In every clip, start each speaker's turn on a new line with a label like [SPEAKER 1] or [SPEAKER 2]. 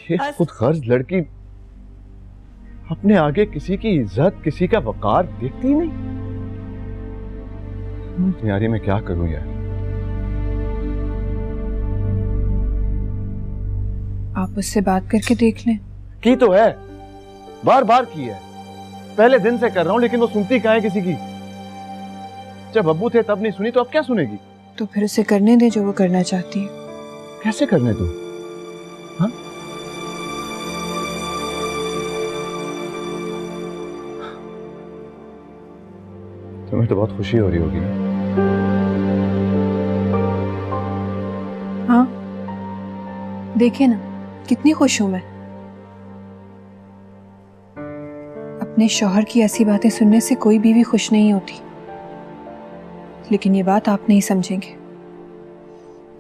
[SPEAKER 1] ये खुद गर्ज लड़की अपने आगे किसी की इज्जत, किसी का वकार देखती ही नहीं। यारी मैं क्या करूं यार।
[SPEAKER 2] आप उससे बात करके देख लें।
[SPEAKER 1] की तो है, बार बार की है, पहले दिन से कर रहा हूं, लेकिन वो सुनती कहाँ है किसी की। जब अब्बू थे तब नहीं सुनी तो अब क्या सुनेगी।
[SPEAKER 2] तो फिर उसे करने दे जो वो करना चाहती है।
[SPEAKER 1] कैसे करने दो? हाँ? तुम्हें तो बहुत खुशी हो रही होगी ना?
[SPEAKER 2] हाँ, देखिए ना कितनी खुश हूं मैं। अपने शौहर की ऐसी बातें सुनने से कोई बीवी खुश नहीं होती, लेकिन ये बात आप नहीं समझेंगे,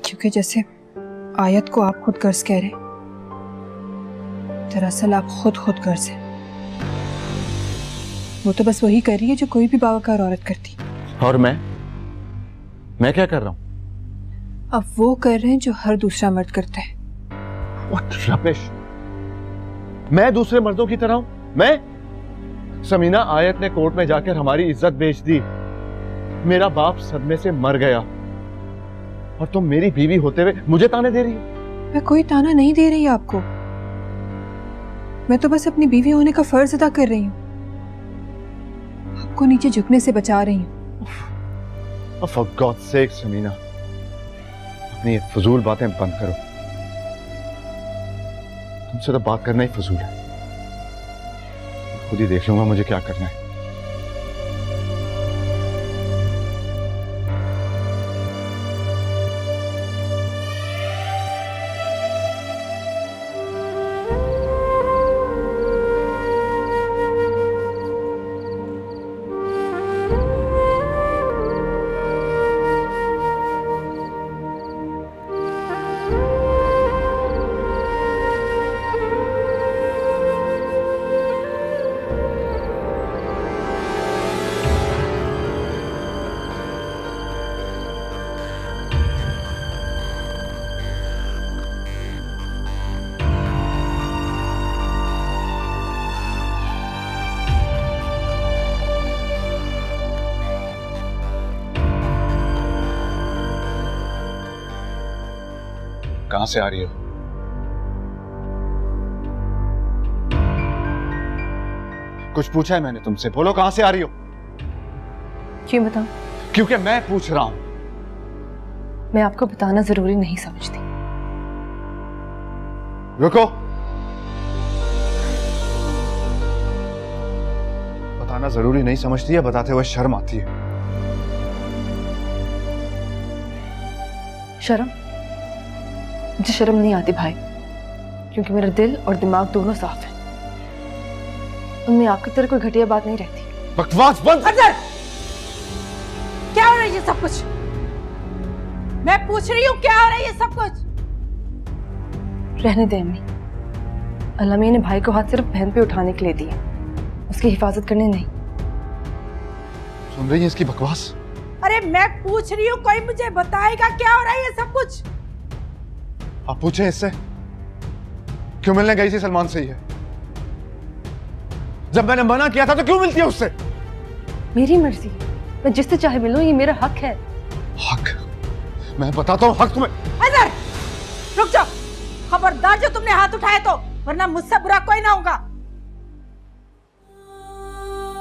[SPEAKER 2] क्योंकि जैसे आयत को आप खुद गर्ज कह रहे, दरअसल आप खुद गर्ज है। वो तो बस वही कर रही है जो कोई भी बावकार औरत करती।
[SPEAKER 1] और मैं क्या कर रहा हूं?
[SPEAKER 2] अब वो कर रहे हैं जो हर दूसरा मर्द करता है।
[SPEAKER 1] What rubbish! मैं दूसरे मर्दों की तरह हूं? मैं? समीना, आयत ने कोर्ट में जाकर हमारी इज्जत बेच दी, मेरा बाप सदमे से मर गया, और तुम मेरी बीवी होते हुए मुझे ताने दे रही हो?
[SPEAKER 2] मैं कोई ताना नहीं दे रही आपको, मैं तो बस अपनी बीवी होने का फर्ज अदा कर रही हूँ, आपको नीचे झुकने से बचा रही हूँ।
[SPEAKER 1] For God's sake, समीना, अपनी ये फजूल बातें बंद करो। तुमसे तो बात करना ही फजूल है। खुद ही देख लूंगा मुझे क्या करना है। कहां से आ रही हो? कुछ पूछा है मैंने तुमसे, बोलो कहां से आ रही हो?
[SPEAKER 3] क्यों बताऊं?
[SPEAKER 1] क्योंकि मैं पूछ रहा हूं।
[SPEAKER 3] मैं आपको बताना जरूरी नहीं समझती।
[SPEAKER 1] रुको, बताना जरूरी नहीं समझती है, बताते हुए शर्म आती है।
[SPEAKER 3] शर्म? मुझे शर्म नहीं आती भाई, क्योंकि मेरा दिल और दिमाग दोनों साफ है, उनमें आपकी तरह कोई घटिया बात नहीं रहती।
[SPEAKER 1] बकवास बंद।
[SPEAKER 4] अजहर, क्या हो रहा है ये सब कुछ? मैं पूछ रही हूँ क्या हो रहा है ये सब कुछ?
[SPEAKER 3] रहने दे अम्मी, अल्लाह ने भाई को हाथ सिर्फ बहन पे उठाने के लिए दी है, उसकी हिफाजत करने नहीं।
[SPEAKER 1] सुन रही है इसकी बकवास?
[SPEAKER 4] अरे मैं पूछ रही हूँ, कोई मुझे बताएगा क्या हो रहा है ये सब कुछ?
[SPEAKER 1] आप पूछे इससे क्यों मिलने गई थी सलमान से? ही है, जब मैंने मना किया था तो क्यों मिलती है उससे?
[SPEAKER 3] मेरी मर्जी, मैं जिससे चाहे मिलूं, ये मेरा हक है।
[SPEAKER 1] हक? मैं बताता हूँ हक तुम्हें।
[SPEAKER 4] अजहर, रुक जाओ, खबरदार जो तुमने हाथ उठाए तो, वरना मुझसे बुरा कोई ना होगा।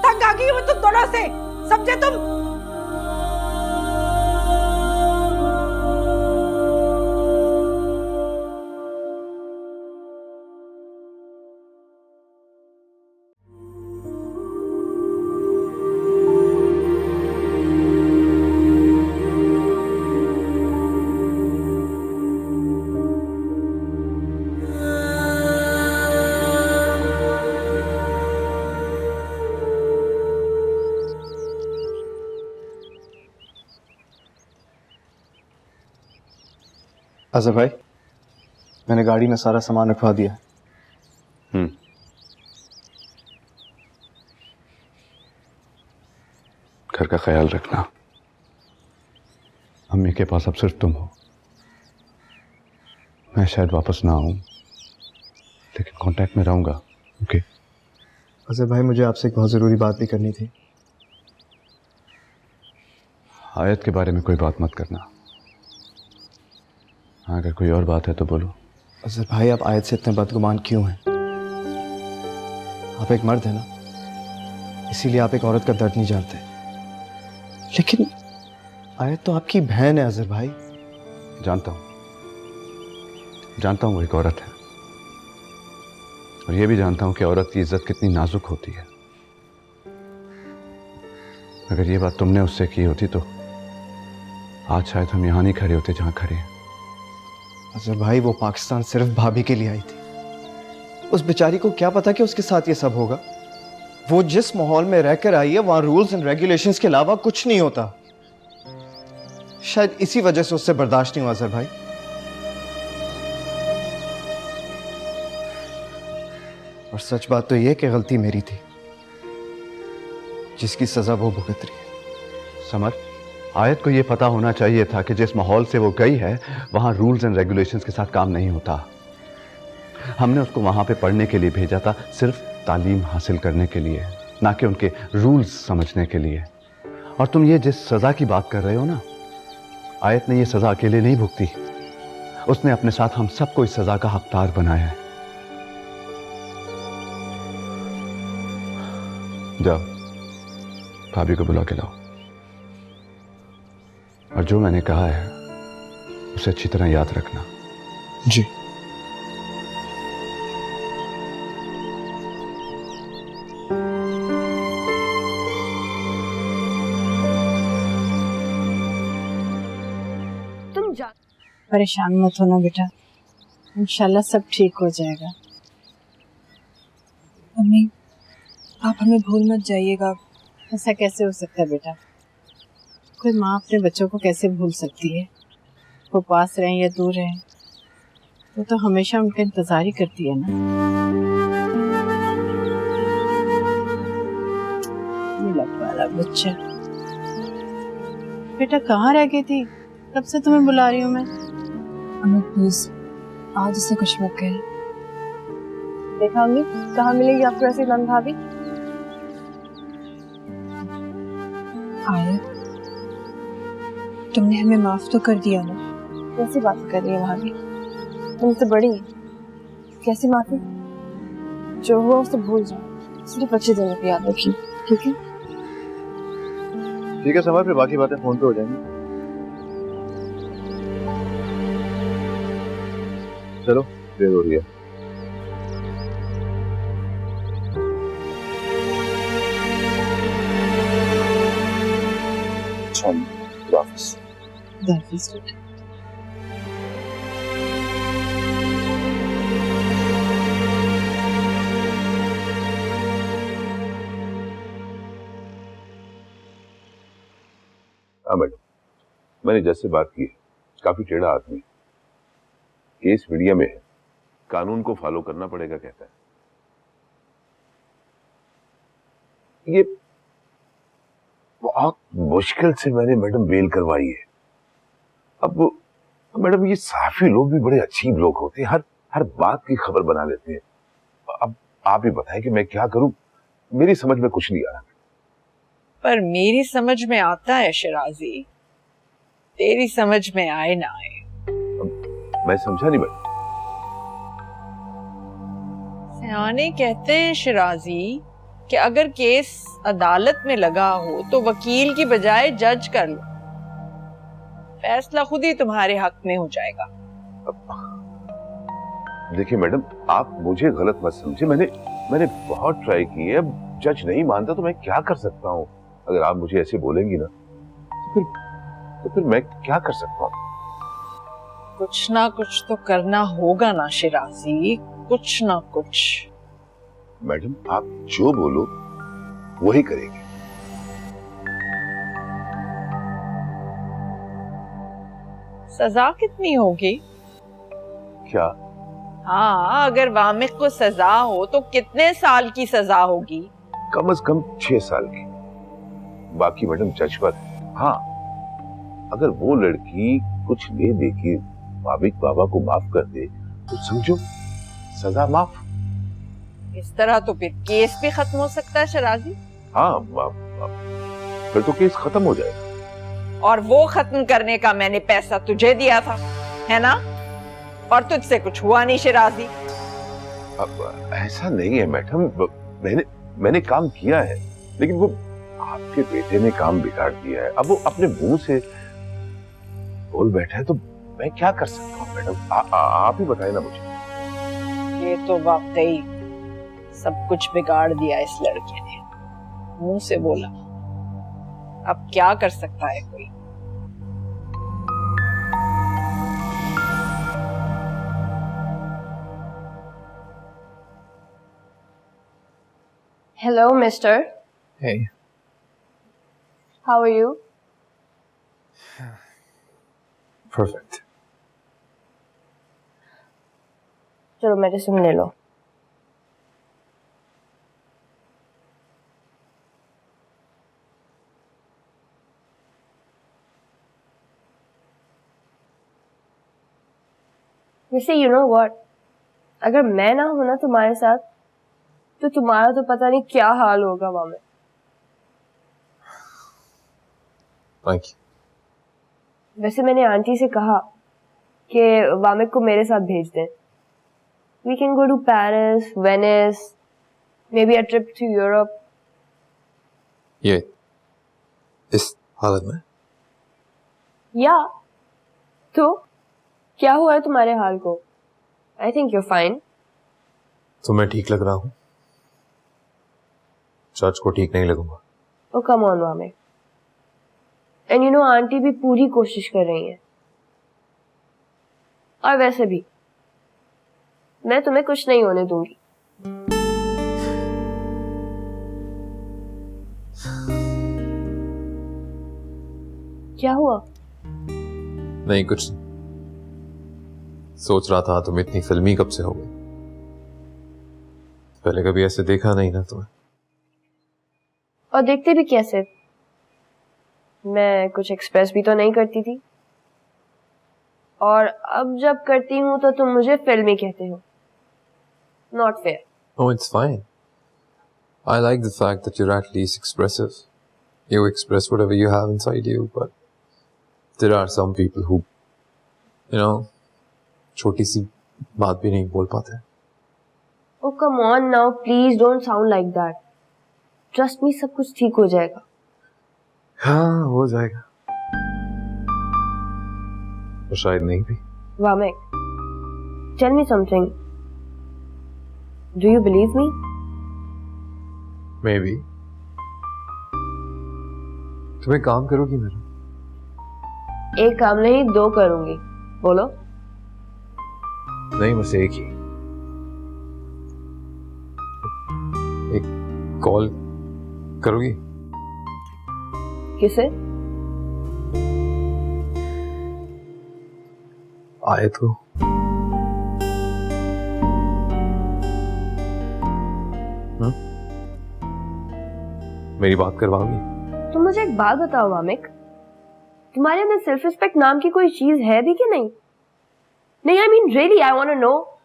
[SPEAKER 4] तंग आ गई हूं तुम दोनों से, समझे तुम?
[SPEAKER 1] अजहर भाई, मैंने गाड़ी में सारा सामान रखवा दिया। घर का ख्याल रखना, अम्मी के पास अब सिर्फ तुम हो। मैं शायद वापस ना आऊं, लेकिन कांटेक्ट में रहूंगा। ओके
[SPEAKER 5] अजहर भाई, मुझे आपसे एक बहुत ज़रूरी बात भी करनी थी।
[SPEAKER 1] आयत के बारे में कोई बात मत करना। हाँ, अगर कोई और बात है तो बोलो।
[SPEAKER 5] अजहर भाई, आप आयत से इतने बदगुमान क्यों हैं? आप एक मर्द हैं ना, इसीलिए आप एक औरत का दर्द नहीं जानते। लेकिन आयत तो आपकी बहन है अजहर भाई।
[SPEAKER 1] जानता हूं वो एक औरत है, और ये भी जानता हूं कि औरत की इज्जत कितनी नाजुक होती है। अगर ये बात तुमने उससे की होती तो आज शायद हम यहां नहीं खड़े होते जहां खड़े हैं।
[SPEAKER 5] अजहर भाई, वो पाकिस्तान सिर्फ भाभी के लिए आई थी। उस बेचारी को क्या पता कि उसके साथ ये सब होगा। वो जिस माहौल में रहकर आई है, वहां रूल्स एंड रेगुलेशंस के अलावा कुछ नहीं होता। शायद इसी वजह से उससे बर्दाश्त नहीं हुआ अजहर भाई। और सच बात तो यह कि गलती मेरी थी, जिसकी सजा वो भुगत रही है।
[SPEAKER 1] समर, आयत को यह पता होना चाहिए था कि जिस माहौल से वो गई है वहां रूल्स एंड रेगुलेशंस के साथ काम नहीं होता। हमने उसको वहां पे पढ़ने के लिए भेजा था, सिर्फ तालीम हासिल करने के लिए, ना कि उनके रूल्स समझने के लिए। और तुम ये जिस सजा की बात कर रहे हो ना, आयत ने ये सजा अकेले नहीं भुगती, उसने अपने साथ हम सबको इस सजा का हकदार बनाया है। जाओ, भाभी को बुला के लाओ, और जो मैंने कहा है उसे अच्छी तरह याद रखना।
[SPEAKER 5] जी।
[SPEAKER 3] तुम जा।
[SPEAKER 4] परेशान मत होना बेटा, इंशाल्लाह सब ठीक हो जाएगा।
[SPEAKER 2] मम्मी, आप हमें भूल मत जाइएगा।
[SPEAKER 4] ऐसा कैसे हो सकता है बेटा? कोई माँ अपने बच्चों को कैसे भूल सकती है? वो पास रहें या दूर रहें, वो तो हमेशा उनका इंतजार ही करती है ना। मिलक वाला बच्चा। बेटा कहाँ रह गई थी? कब से तुम्हें बुला रही हूँ मैं।
[SPEAKER 2] अम्मी प्लीज, आज इसे कुछ मत कहें।
[SPEAKER 3] देखा अम्मी, कहाँ मिलेगी आपको ऐसी नंद भाभी?
[SPEAKER 2] आयत, तुमने हमें माफ तो कर दिया ना?
[SPEAKER 3] कैसी बात कर रही है भाभी? तुमसे बड़ी है, कैसी माफी? जो हुआ उसे भूल जाओ, सिर्फ अच्छे दिनों की याद रखिए, ठीक है?
[SPEAKER 1] ठीक है समर, फिर बाकी बातें फोन पे हो जाएंगी। चलो, देर हो रही है।
[SPEAKER 6] हाँ मैडम, मैंने जज से बात की है। काफी टेढ़ा आदमी, केस मीडिया में है, कानून को फॉलो करना पड़ेगा कहता है। ये बहुत मुश्किल से मैंने मैडम बेल करवाई है। अब मैडम, ये साफी लोग भी बड़े अजीब लोग होते हैं, हर बात की खबर बना लेते हैं। अब आप ही बताएं कि मैं क्या करूं, मेरी समझ में कुछ नहीं आ रहा।
[SPEAKER 7] पर मेरी समझ में आता है शिराजी, तेरी समझ में आए ना आए।
[SPEAKER 6] मैं समझा नहीं मैडम।
[SPEAKER 7] सियाने कहते हैं शिराजी कि अगर केस अदालत में लगा हो तो वकील की बजाय जज कर लो, फैसला खुद ही तुम्हारे हक में हो जाएगा।
[SPEAKER 6] देखिए मैडम, आप मुझे गलत मत समझे, मैंने बहुत ट्राई की है। अब जज नहीं मानता तो मैं क्या कर सकता हूँ? अगर आप मुझे ऐसे बोलेंगी ना तो फिर मैं क्या कर सकता हूँ?
[SPEAKER 7] कुछ ना कुछ तो करना होगा ना शिराजी, कुछ ना कुछ।
[SPEAKER 6] मैडम, आप जो बोलो वही करेंगे।
[SPEAKER 7] सजा कितनी होगी?
[SPEAKER 6] क्या?
[SPEAKER 7] हाँ, अगर वामिक को सजा हो तो कितने साल की सजा होगी?
[SPEAKER 6] कम से कम 6 साल की। बाकी मैडम जज पर है। हाँ, अगर वो लड़की कुछ ले दे के वाबिक बाबा को माफ कर दे तो समझो सजा माफ।
[SPEAKER 7] इस तरह तो फिर केस भी खत्म हो सकता है शराजी।
[SPEAKER 6] हाँ, फिर तो केस खत्म हो जाएगा।
[SPEAKER 7] और वो खत्म करने का मैंने पैसा तुझे दिया था, है ना? और तुझसे कुछ हुआ नहीं शराजी।
[SPEAKER 6] अब ऐसा नहीं है मैडम, मैंने काम किया है, लेकिन वो आपके बेटे ने काम बिगाड़ दिया है। अब वो अपने मुंह से बोल बैठा है तो मैं क्या कर सकता हूँ मैडम? आप ही बताए ना मुझे।
[SPEAKER 7] ये तो वाकई सब कुछ बिगाड़ दिया इस लड़के ने, मुंह से बोला। अब क्या कर सकता है कोई?
[SPEAKER 3] Hello, mister.
[SPEAKER 5] Hey.
[SPEAKER 3] How are you?
[SPEAKER 5] Perfect.
[SPEAKER 3] चलो मेडिसिन ले लो। वैसे यू नो व्हाट, अगर मैं ना हूं ना तुम्हारे साथ तो तुम्हारा तो पता नहीं क्या हाल होगा वहां में।
[SPEAKER 5] Thank you.
[SPEAKER 3] वैसे मैंने आंटी से कहा कि वामिक को मेरे साथ भेज दें। We can go to Paris, Venice, maybe a trip to Europe.
[SPEAKER 8] ये इस हालत में?
[SPEAKER 3] या तो क्या हुआ है तुम्हारे हाल को? I think you're fine.
[SPEAKER 8] तो मैं ठीक लग रहा हूँ? जज को ठीक नहीं लगूंगा।
[SPEAKER 3] Oh come on Wamiq. And you know aunty भी पूरी कोशिश कर रही हैं। और वैसे भी मैं तुम्हें कुछ नहीं होने दूंगी। क्या हुआ?
[SPEAKER 8] नहीं कुछ नहीं। सोच रहा था तुम इतनी फिल्मी कब से हो गई। पहले कभी ऐसे देखा नहीं ना तुम्हें।
[SPEAKER 3] और देखते भी कैसे? मैं कुछ एक्सप्रेस भी तो नहीं करती थी, और अब जब करती हूँ तो तुम मुझे फिल्मी कहते हो। Not fair.
[SPEAKER 8] Oh, it's fine. I like the fact that you're at least expressive. You express whatever you have inside you, but there are some people who, you know, छोटी सी बात भी नहीं बोल पाते।
[SPEAKER 3] Oh come on now, please don't sound like that. Trust me, सब कुछ ठीक हो जाएगा।
[SPEAKER 8] हाँ हो जाएगा, और शायद नहीं भी।
[SPEAKER 3] Wamiq, tell me something. Do you believe me?
[SPEAKER 8] Maybe. तुम एक काम करोगी मेरा?
[SPEAKER 3] एक काम नहीं, दो करूंगी। बोलो।
[SPEAKER 8] नहीं बस एक ही। एक कॉल करोगी?
[SPEAKER 3] किसे?
[SPEAKER 8] आए तो मेरी बात करवाओगी?
[SPEAKER 3] तुम मुझे एक बात बताओ वामिक, तुम्हारे अंदर सेल्फ रिस्पेक्ट नाम की कोई चीज है भी कि नहीं? नहीं, I mean really, I want to know.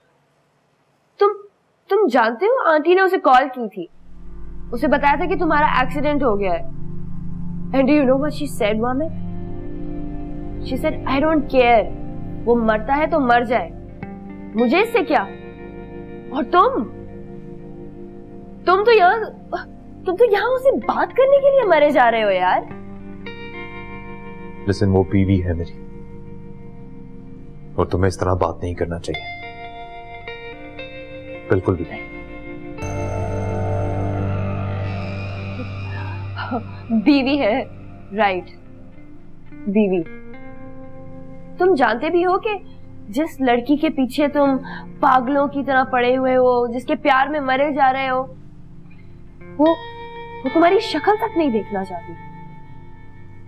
[SPEAKER 3] तुम जानते हो आंटी ने उसे कॉल की थी, उसे बताया था कि तुम्हारा एक्सीडेंट हो गया है। And do you know what she said Wamiq? She said I don't care, वो मरता है तो मर जाए, मुझे इससे क्या। और तुम तो यहाँ उसे बात करने के लिए मरे जा रहे हो यार।
[SPEAKER 8] लिसन, वो बीवी है मेरी, और तुम्हें इस तरह बात नहीं करना चाहिए, बिल्कुल भी नहीं।
[SPEAKER 3] बीवी है, राइट, बीवी। तुम जानते भी हो कि जिस लड़की के पीछे तुम पागलों की तरह पड़े हुए हो, जिसके प्यार में मरे जा रहे हो, वो तुम्हारी शक्ल तक नहीं देखना चाहती।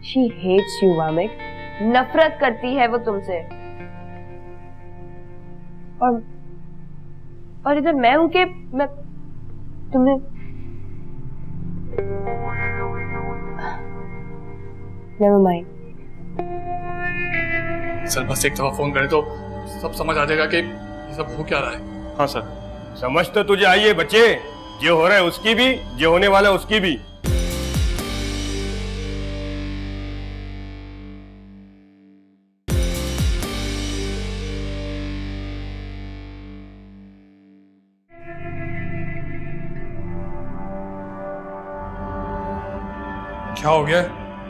[SPEAKER 3] She hates you, वामिक, नफरत करती है वो तुमसे। और इधर मैं हूं कि मैं तुम्हें नेवर माइंड।
[SPEAKER 9] सर बस एक दफा फोन करें तो सब समझ आ जाएगा कि ये सब हो क्या रहा है।
[SPEAKER 1] हाँ सर,
[SPEAKER 9] समझ तो तुझे आई है बच्चे, जो हो रहा है उसकी भी, जो होने वाला है उसकी भी।
[SPEAKER 10] क्या हो गया है?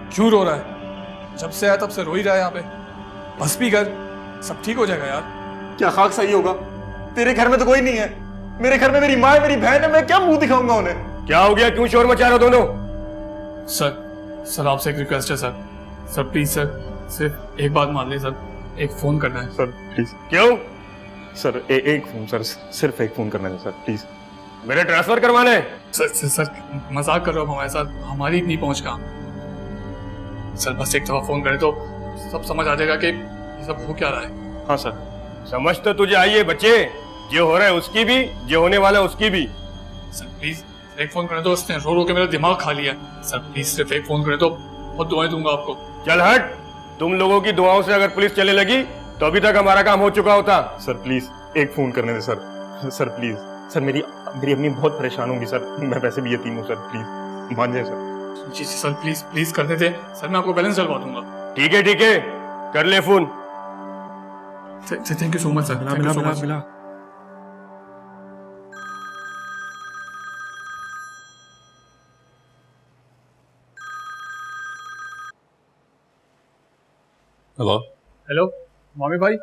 [SPEAKER 10] क्यों रो रहा है? जब से आया तब से रो ही रहा है यहाँ पे। बस भी कर, सब ठीक हो जाएगा यार।
[SPEAKER 5] क्या खाक सही होगा? तेरे घर में तो कोई नहीं है, मेरे घर में मेरी माँ है, मेरी बहन है, मैं क्या मुंह दिखाऊंगा उन्हें?
[SPEAKER 9] क्या हो गया, क्यों शोर मचा रहे हो दोनों?
[SPEAKER 10] सर आपसे एक रिक्वेस्ट है सर प्लीज सर, सिर्फ एक बात मान लें सर, एक फोन करना है
[SPEAKER 11] सर प्लीज।
[SPEAKER 9] क्यों?
[SPEAKER 11] सर एक फोन सर, सिर्फ एक फोन करना है सर प्लीज।
[SPEAKER 9] मेरे ट्रांसफर करवाना है?
[SPEAKER 10] सर मजाक कर रहे हो हमारे साथ, हमारी इतनी पहुंच कहाँ। सर बस एक दफा फोन करें तो सब समझ आ जाएगा कि ये सब हो क्या रहा है।
[SPEAKER 11] हाँ सर।
[SPEAKER 9] समझ तो तुझे आई है बच्चे, जो हो रहा है उसकी भी, जो होने वाला है उसकी भी।
[SPEAKER 10] सर प्लीज एक फोन करें तो, उसने रो रो के मेरा दिमाग खा लिया। सर प्लीज सिर्फ एक फोन करें तो बहुत दुआएं दूंगा आपको।
[SPEAKER 9] चल हट, तुम लोगों की दुआओं से अगर पुलिस चले लगी तो अभी तक हमारा काम हो चुका होता।
[SPEAKER 11] सर प्लीज एक फोन करने दे सर, सर प्लीज। सर मेरी अम्मी बहुत परेशान होंगी सर, मैं वैसे भी यतीम हूँ सर, प्लीज मान जाए सर।
[SPEAKER 10] जी सर प्लीज कर देते सर, मैं आपको बैलेंस डलवा दूंगा।
[SPEAKER 9] ठीक है, कर ले phone.
[SPEAKER 10] Thank you so much sir, thank you so much. Hello मामी भाई।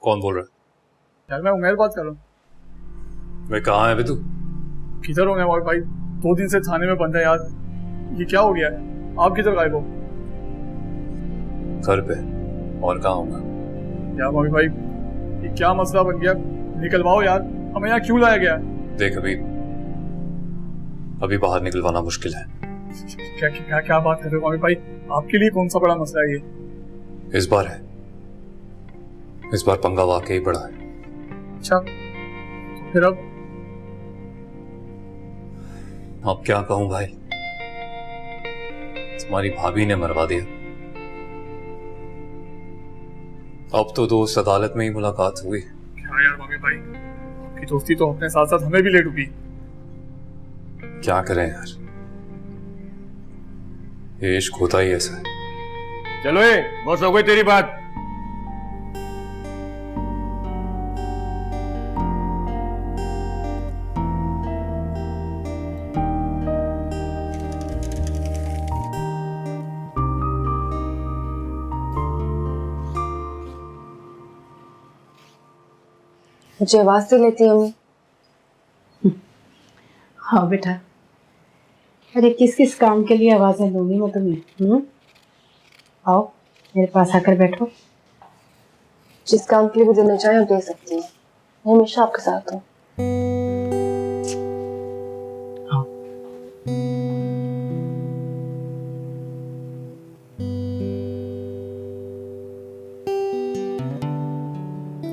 [SPEAKER 8] कौन बोल रहा है?
[SPEAKER 10] यार मैं उमेर बात कर रहा हूँ।
[SPEAKER 8] मैं कहाँ है अभी तू?
[SPEAKER 10] किधर हो मैं मामी भाई? 2 दिन से थाने में बंद है यार, ये क्या हो गया है? आप किधर गायब हो?
[SPEAKER 8] घर पे, और कहाँ होगा?
[SPEAKER 10] यार मामी भाई ये क्या मसला बन गया, निकलवाओ यार, हमें यहाँ क्यों लाया गया?
[SPEAKER 8] देख अभी बाहर निकलवाना मुश्किल है।
[SPEAKER 10] क्या बात कर रहे हो मामी भाई, आपके लिए कौन सा बड़ा मसला है ये?
[SPEAKER 8] इस बार पंगा वाकई बड़ा है।
[SPEAKER 10] अच्छा तो फिर
[SPEAKER 8] अब क्या कहूं भाई, तुम्हारी भाभी ने मरवा दिया। अब तो दोस्त अदालत में ही मुलाकात हुई।
[SPEAKER 10] क्या यार मामी भाई, आपकी दोस्ती तो अपने साथ साथ हमें भी ले डूबी।
[SPEAKER 8] क्या करें यार, ये इश्क होता ही ऐसा है।
[SPEAKER 9] चलो बस हो गई तेरी बात।
[SPEAKER 3] मुझे आवाज से लेती है अम्मी।
[SPEAKER 4] हाँ बेटा, अरे किस किस काम के लिए आवाजें दूंगी मैं तुम्हें? आओ मेरे पास आकर बैठो।
[SPEAKER 3] जिस काम के लिए भी देना चाहे आप दे सकती हैं, मैं हमेशा आपके साथ हूँ।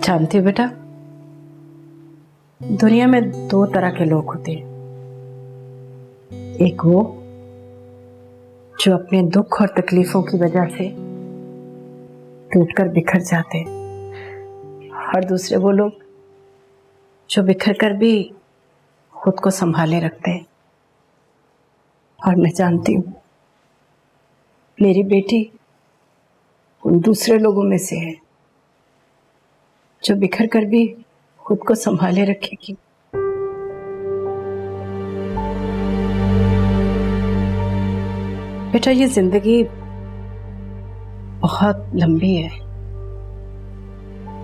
[SPEAKER 4] जानती हो बेटा, दुनिया में 2 तरह के लोग होते हैं। एक वो जो अपने दुख और तकलीफों की वजह से टूटकर बिखर जाते हैं, और दूसरे वो लोग जो बिखर कर भी खुद को संभाले रखते हैं। और मैं जानती हूँ मेरी बेटी उन दूसरे लोगों में से है जो बिखर कर भी खुद को संभाले रखेगी। बेटा ये जिंदगी बहुत लंबी है,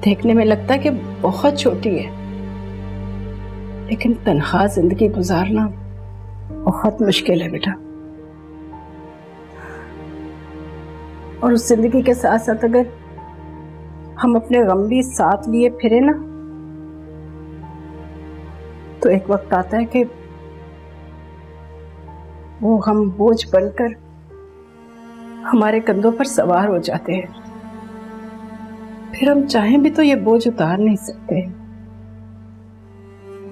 [SPEAKER 4] देखने में लगता है कि बहुत छोटी है, लेकिन तन्हा जिंदगी गुजारना बहुत मुश्किल है बेटा। और उस जिंदगी के साथ साथ अगर हम अपने गम भी साथ लिए फिरे ना, तो एक वक्त आता है कि वो हम बोझ बनकर हमारे कंधों पर सवार हो जाते हैं। फिर हम चाहें भी तो ये बोझ उतार नहीं सकते।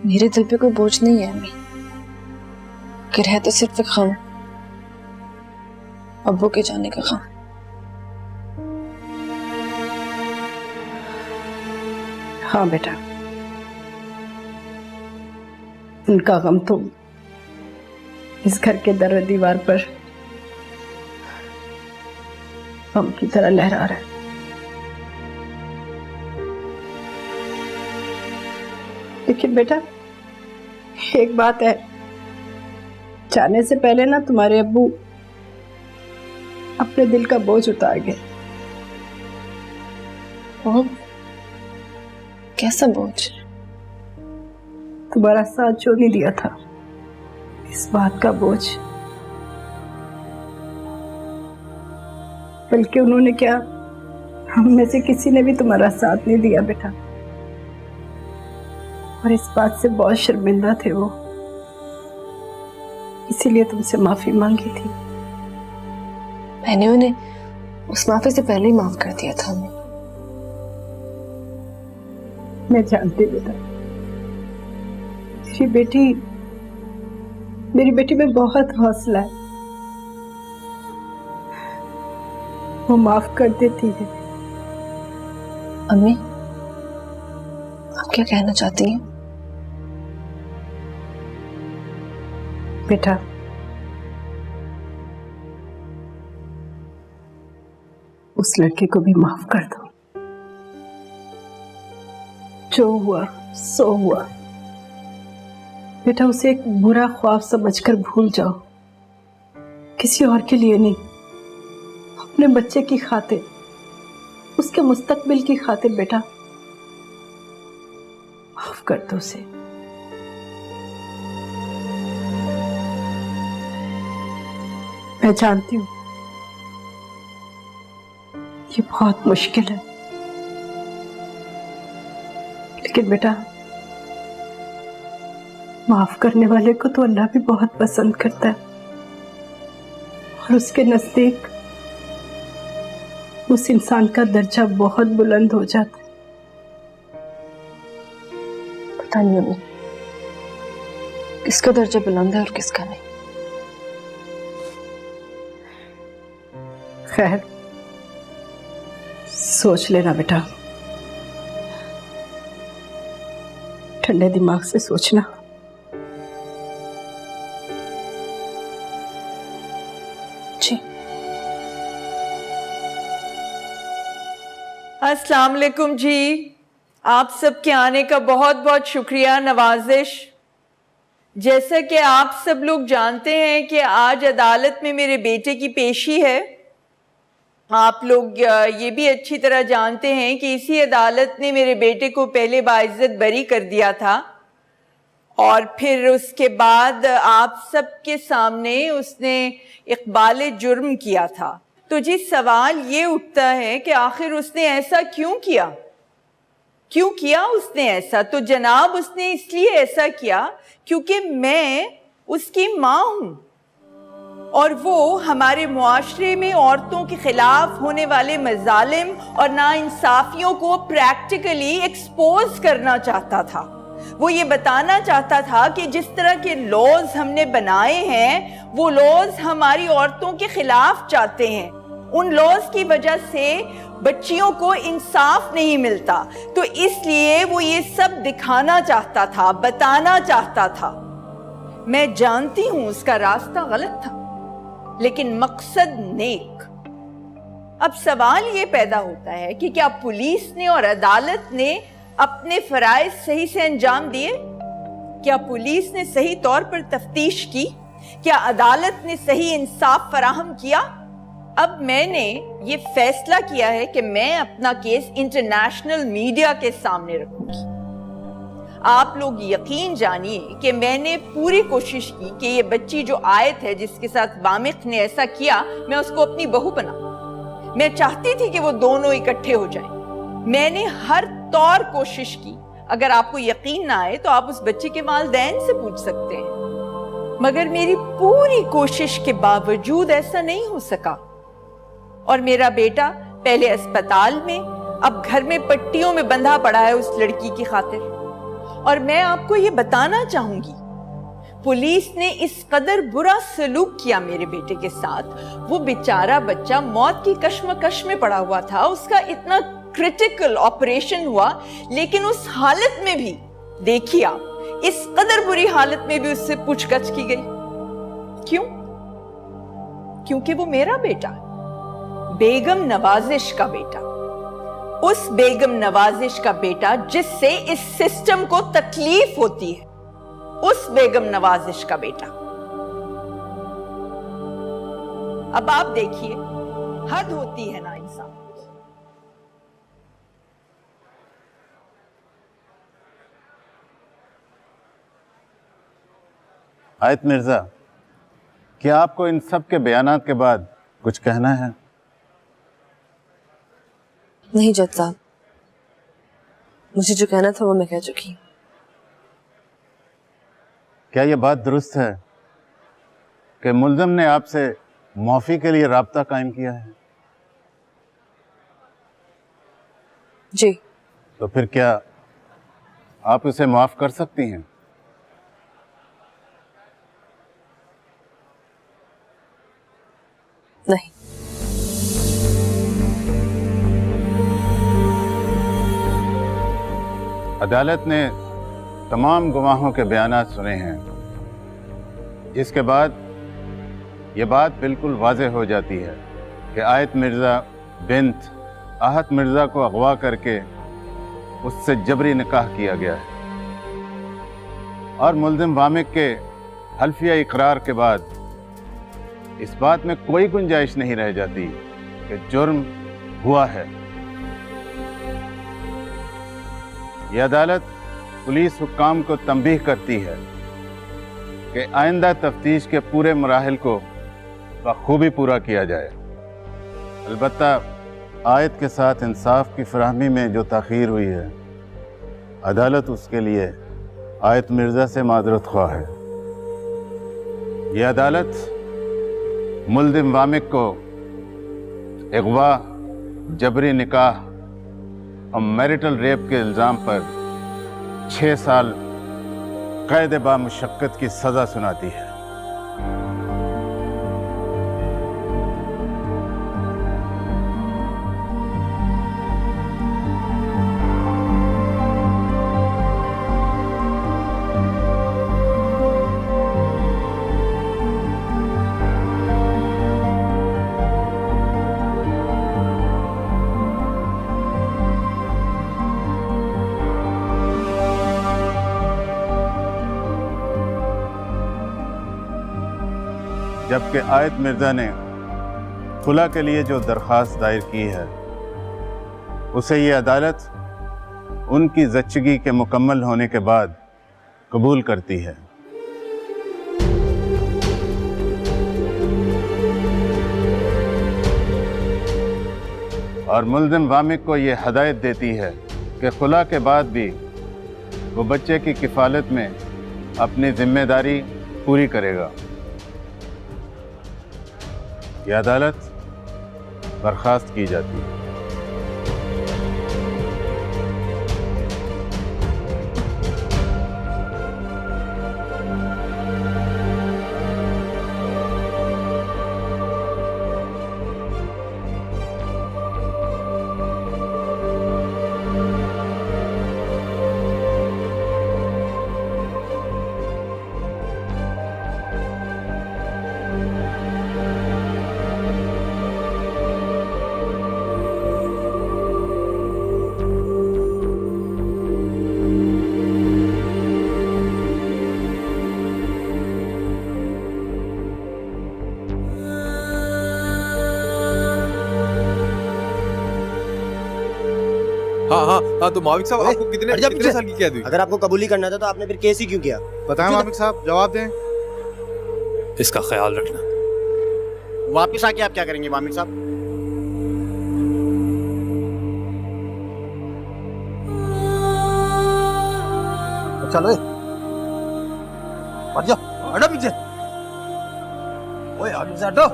[SPEAKER 3] मेरे दिल पे कोई बोझ नहीं है अम्मी, कि रह तो सिर्फ एक गम, अब्बू के जाने का गम।
[SPEAKER 4] हाँ बेटा, उनका गम तो इस घर के दर दीवार पर गम की तरह लहरा रहा है। लेकिन बेटा एक बात है, जाने से पहले ना तुम्हारे अब्बू अपने दिल का बोझ उतार गए।
[SPEAKER 2] कैसा बोझ?
[SPEAKER 4] तुम्हारा साथ जो नहीं दिया था, इस बात का बोझ। बल्कि उन्होंने क्या, हम में से किसी ने भी तुम्हारा साथ नहीं दिया बेटा, और इस बात से बहुत शर्मिंदा थे वो, इसीलिए तुमसे माफी मांगी थी।
[SPEAKER 2] मैंने उन्हें उस माफी से पहले ही माफ कर दिया था।
[SPEAKER 4] मैं जानती बेटा, मेरी बेटी में बहुत हौसला है, वो माफ कर देती है।
[SPEAKER 2] अम्मी, आप क्या कहना चाहती हैं?
[SPEAKER 4] बेटा उस लड़के को भी माफ कर दो। जो हुआ सो हुआ बेटा, उसे एक बुरा ख्वाब समझकर भूल जाओ, किसी और के लिए नहीं, अपने बच्चे की खातिर, उसके मुस्तकबिल की खातिर बेटा माफ कर दो उसे। मैं जानती हूं ये बहुत मुश्किल है, लेकिन बेटा माफ करने वाले को तो अल्लाह भी बहुत पसंद करता है, और उसके नजदीक उस इंसान का दर्जा बहुत बुलंद हो जाता है।
[SPEAKER 2] पता नहीं अम्मी, किसका दर्जा बुलंद है और किसका नहीं।
[SPEAKER 4] खैर सोच लेना बेटा, ठंडे दिमाग से सोचना।
[SPEAKER 2] जी।
[SPEAKER 7] अस्सलाम वालेकुम जी, आप सबके आने का बहुत बहुत शुक्रिया, नवाजिश। जैसा कि आप सब लोग जानते हैं कि आज अदालत में मेरे बेटे की पेशी है। आप लोग ये भी अच्छी तरह जानते हैं कि इसी अदालत ने मेरे बेटे को पहले बाइज्जत बरी कर दिया था, और फिर उसके बाद आप सबके सामने उसने इक़बाल जुर्म किया था। तो जी सवाल ये उठता है कि आखिर उसने ऐसा क्यों किया? क्यों किया उसने ऐसा? तो जनाब उसने इसलिए ऐसा किया क्योंकि मैं उसकी माँ हूँ, और वो हमारे मुआशरे में औरतों के खिलाफ होने वाले मजालिम और नाइंसाफियों को प्रैक्टिकली एक्सपोज करना चाहता था। वो ये बताना चाहता था कि जिस तरह के लॉज हमने बनाए हैं वो लॉज हमारी औरतों के खिलाफ चाहते हैं। उन लॉज की वजह से बच्चियों को इंसाफ नहीं मिलता, तो इसलिए वो ये सब दिखाना चाहता था, बताना चाहता था। मैं जानती हूं उसका रास्ता गलत था, लेकिन मकसद नेक। अब सवाल ये पैदा होता है कि क्या पुलिस ने और अदालत ने अपने फराइज सही से अंजाम दिए? क्या पुलिस ने सही तौर पर तफ्तीश की? क्या अदालत ने सही इंसाफ फराहम किया? अब मैंने ये फैसला किया है कि मैं अपना केस इंटरनेशनल मीडिया के सामने रखूंगी। आप लोग यकीन जानिए कि मैंने पूरी कोशिश की कि ये बच्ची जो आयत है जिसके साथ वामिक ने ऐसा किया, मैं उसको अपनी बहू बना। मैं चाहती थी कि वो दोनों इकट्ठे हो जाएं। मैंने हर तौर कोशिश की। अगर आपको यकीन ना आए तो आप उस बच्चे के वालिदैन से पूछ सकते हैं, मगर मेरी पूरी कोशिश के बावजूद ऐसा नहीं हो सका। और मेरा बेटा पहले अस्पताल में, अब घर में पट्टियों में बंधा पड़ा है उस लड़की की खातिर। और मैं आपको ये बताना चाहूंगी, पुलिस ने इस कदर बुरा सलूक किया मेरे बेटे के साथ। वो बेचारा बच्चा मौत की कश्मकश में पड़ा हुआ था, उसका इतना क्रिटिकल ऑपरेशन हुआ, लेकिन उस हालत में भी देखिए आप इस कदर बुरी हालत में भी उससे पूछगछ की गई। क्यों? क्योंकि वो मेरा बेटा, बेगम नवाजिश का बेटा, उस बेगम नवाजिश का बेटा जिससे इस सिस्टम को तकलीफ होती है, उस बेगम नवाजिश का बेटा। अब आप देखिए, हद होती है ना इंसान।
[SPEAKER 12] आयत मिर्जा, क्या आपको इन सब के बयानात के बाद कुछ कहना है?
[SPEAKER 3] नहीं जज साहब, मुझे जो कहना था वो मैं कह चुकी।
[SPEAKER 12] क्या यह बात दुरुस्त है कि मुल्ज़िम ने आपसे माफ़ी के लिए राब्ता कायम किया है?
[SPEAKER 3] जी।
[SPEAKER 12] तो फिर क्या आप उसे माफ़ कर सकती हैं?
[SPEAKER 3] नहीं।
[SPEAKER 12] अदालत ने तमाम गवाहों के बयानात सुने हैं। इसके बाद ये बात बिल्कुल वाज़ेह हो जाती है कि आयत मिर्ज़ा बिन्त आहत मिर्ज़ा को अगवा करके उससे जबरी निकाह किया गया है और मुल्ज़िम वामिक के हल्फिया इकरार के बाद इस बात में कोई गुंजाइश नहीं रह जाती कि जुर्म हुआ है। यह अदालत पुलिस हुक्काम को तंबीह करती है कि आइंदा तफ्तीश के पूरे मराहिल को बखूबी पूरा किया जाए। अलबत्ता आयत के साथ इंसाफ की फराहमी में जो ताख़ीर हुई है, अदालत उसके लिए आयत मिर्ज़ा से माज़रत ख्वाह है। यह अदालत मुल्ज़िम वामिक को अगवा, जबरी निकाह और मैरिटल रेप के इल्ज़ाम पर 6 साल कैद बामुशक्क़त की सज़ा सुनाती है। जबकि आयत मिर्ज़ा ने खुला के लिए जो दरख्वास्त दायर की है उसे ये अदालत उनकी ज़च्चगी के मुकम्मल होने के बाद कबूल करती है। और मुल्ज़िम वामिक को ये हदायत देती है कि खुला के बाद भी वो बच्चे की किफ़ालत में अपनी जिम्मेदारी पूरी करेगा। यह अदालत बर्खास्त की जाती है।
[SPEAKER 8] हाँ तो माविक साहब आपको कितने साल की कैद हुई?
[SPEAKER 13] अगर आपको कबूली करना था तो आपने फिर केस ही क्यों किया?
[SPEAKER 12] बताएं माविक साहब, जवाब दें।
[SPEAKER 8] इसका ख्याल रखना।
[SPEAKER 13] वापस आके आप क्या करेंगे मामिक साहब?
[SPEAKER 12] चलो हट जाओ, हटो पीछे। ओए आगे से हटो।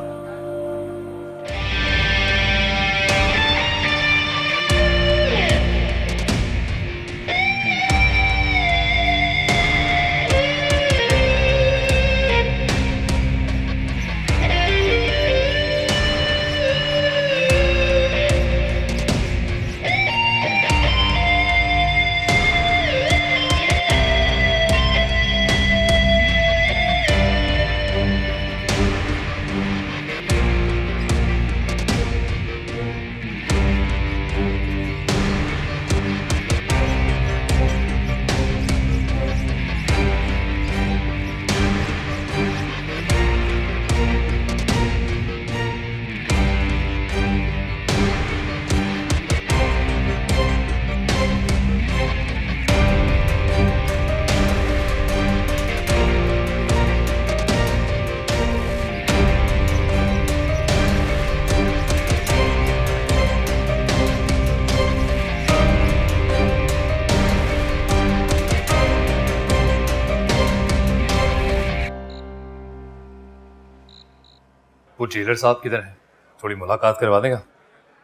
[SPEAKER 8] जेलर साहब किधर है? थोड़ी मुलाकात करवा देगा?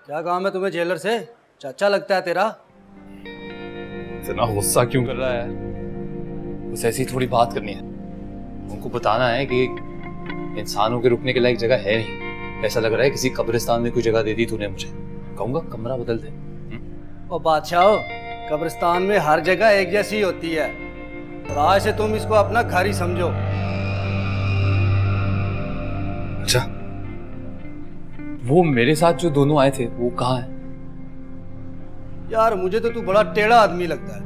[SPEAKER 13] क्या काम है तुम्हें जेलर से? चाचा लगता है तेरा।
[SPEAKER 8] इतना गुस्सा क्यों कर रहा है? बस ऐसी थोड़ी बात करनी है। उनको बताना है कि इंसानों के रुकने के लायक जगह है नहीं। ऐसा लग रहा है किसी कब्रिस्तान में कोई जगह दे दी तूने मुझे। कहूंगा कमरा बदल दे।
[SPEAKER 13] ओ बादशाह, कब्रिस्तान में हर जगह एक जैसी होती है। और आज से तुम इसको अपना घर ही समझो।
[SPEAKER 8] अच्छा, वो मेरे साथ जो दोनों आए थे वो कहाँ है?
[SPEAKER 13] यार मुझे तो तू बड़ा टेढ़ा आदमी लगता है।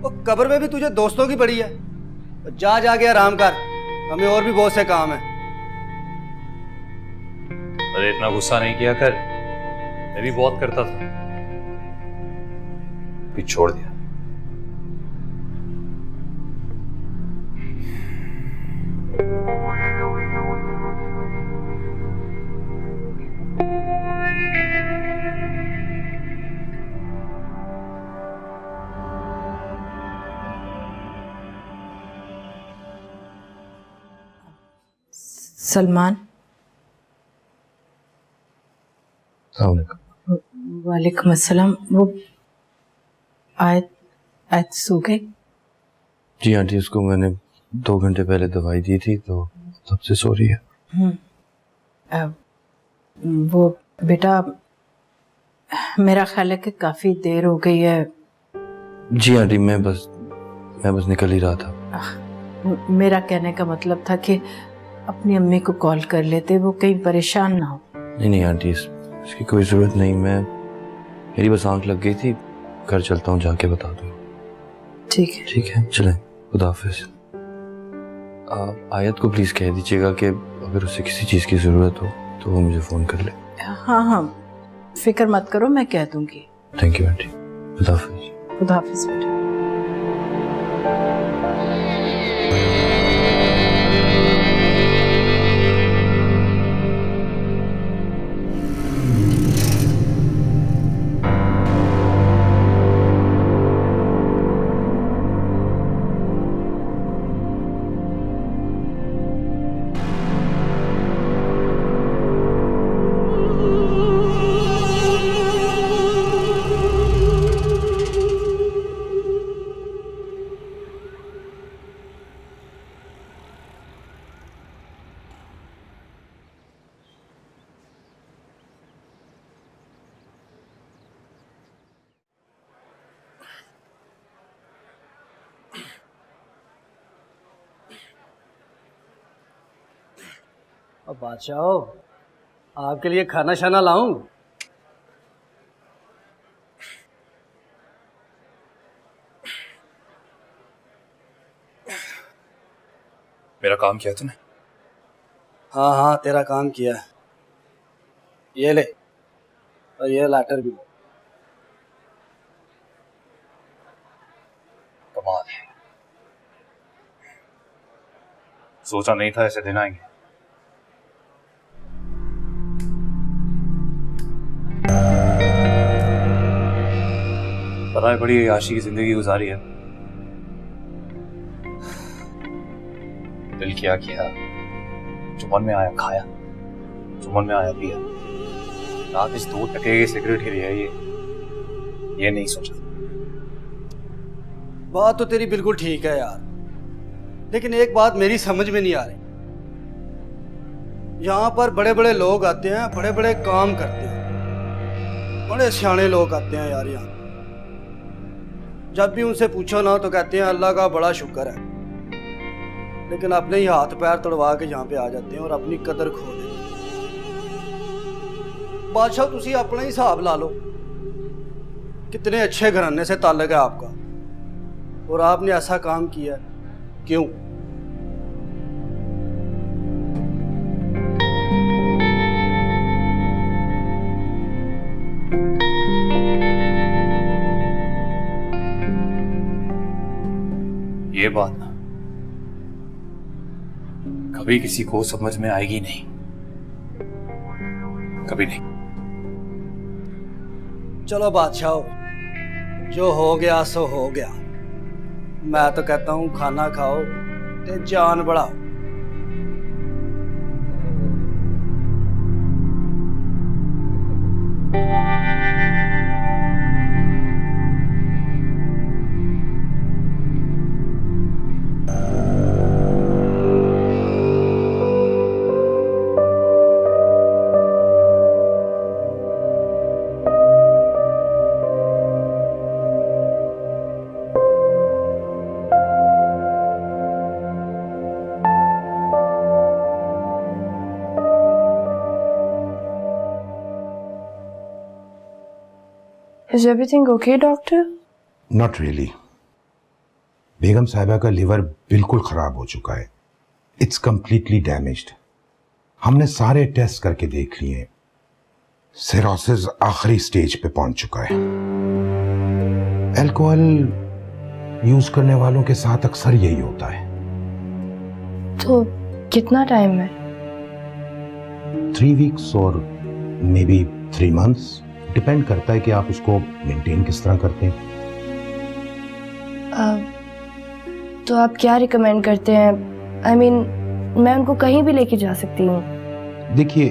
[SPEAKER 13] वो कब्र में भी तुझे दोस्तों की पड़ी है। जा जाके आराम कर, हमें और भी बहुत से काम है।
[SPEAKER 8] अरे इतना गुस्सा नहीं किया कर, मैं भी बहुत करता था, भी छोड़ दिया।
[SPEAKER 4] सलमान। वालेकुम अस्सलाम। वो आयत सो गई?
[SPEAKER 5] जी आंटी, उसको मैंने 2 घंटे पहले दवाई दी थी तो तब से सो रही है।
[SPEAKER 4] वो बेटा, मेरा ख्याल है कि काफी देर हो गई है।
[SPEAKER 5] जी आंटी, मैं बस निकल ही रहा था।
[SPEAKER 4] मेरा कहने का मतलब था कि अपनी अम्मी को कॉल कर लेते, वो कहीं परेशान ना हो।
[SPEAKER 5] नहीं आंटी, इसकी कोई जरूरत नहीं। मेरी बस आंख लग गई थी। घर चलता हूँ, जाके बता दूँ। ठीक है, चलें। खुदा हाफिज। आयत को प्लीज कह दीजिएगा कि अगर उसे किसी चीज की जरूरत हो तो वो मुझे फोन कर ले।
[SPEAKER 4] हाँ, फिक्र मत करो, मैं कह दूंगी।
[SPEAKER 5] Thank you aunty. खुदा हाफिज।
[SPEAKER 4] खुदा हाफिज बेटा।
[SPEAKER 13] अब बादशाह, आपके लिए खाना शाना लाऊं?
[SPEAKER 8] मेरा काम किया तूने?
[SPEAKER 13] हाँ, तेरा काम किया है। ये ले, और ये लेटर भी।
[SPEAKER 8] कमाल है, सोचा नहीं था ऐसे दिन आएंगे। पता है बड़ी आशी की जिंदगी गुजारी है। दिल किया जो मन में आया खाया, जो मन में आया पिया। रात इस 2 टके की सिगरेट के लिए ये नहीं सोचा।
[SPEAKER 13] बात तो तेरी बिल्कुल ठीक है यार, लेकिन एक बात मेरी समझ में नहीं आ रही। यहाँ पर बड़े बड़े लोग आते हैं, बड़े बड़े काम करते हैं, बड़े सियाने लोग आते हैं यार। यहाँ जब भी उनसे पूछो ना तो कहते हैं अल्लाह का बड़ा शुक्र है, लेकिन अपने ही हाथ पैर तोड़वा के यहाँ पे आ जाते हैं और अपनी कदर खो देते हैं। बादशाह, तुसी अपना ही हिसाब ला लो, कितने अच्छे घराने से ताल्लुक है आपका, और आपने ऐसा काम किया। क्यों?
[SPEAKER 8] ये बात ना कभी किसी को समझ में आएगी नहीं, कभी नहीं।
[SPEAKER 13] चलो बादशाह, जो हो गया सो हो गया। मैं तो कहता हूँ खाना खाओ ते जान बढ़ाओ।
[SPEAKER 3] Is everything okay, doctor?
[SPEAKER 14] Not really. बेगम साहिबा का लिवर बिल्कुल खराब हो चुका है। It's completely damaged. हमने सारे टेस्ट करके देख लिए। सिरोसिस आखिरी स्टेज पे पहुंच चुका है। अल्कोहल यूज करने वालों के साथ अक्सर यही होता है।
[SPEAKER 3] तो कितना टाइम है?
[SPEAKER 14] 3 वीक्स और मे बी 3 months। डिपेंड करता है कि आप उसको मेंटेन किस तरह करते हैं।
[SPEAKER 3] तो आप क्या रिकमेंड करते हैं? I mean, मैं उनको कहीं भी लेके जा सकती हूँ?
[SPEAKER 14] देखिए,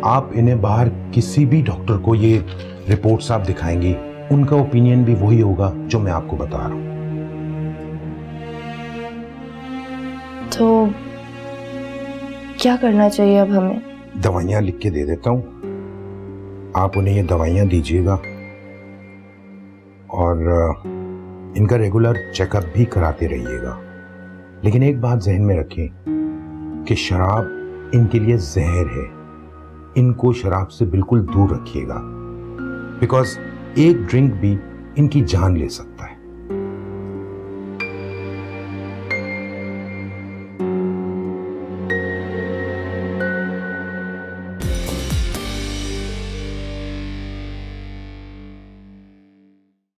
[SPEAKER 14] आप इन्हें बाहर किसी भी डॉक्टर को ये रिपोर्ट्स आप दिखाएंगी, उनका ओपिनियन भी वही होगा जो मैं आपको बता रहा हूँ।
[SPEAKER 3] तो क्या करना चाहिए अब हमें?
[SPEAKER 14] दवाइयाँ लिख के दे देता हूँ, आप उन्हें ये दवाइयाँ दीजिएगा और इनका रेगुलर चेकअप भी कराते रहिएगा। लेकिन एक बात जहन में रखें कि शराब इनके लिए जहर है। इनको शराब से बिल्कुल दूर रखिएगा, बिकॉज एक ड्रिंक भी इनकी जान ले सकता है।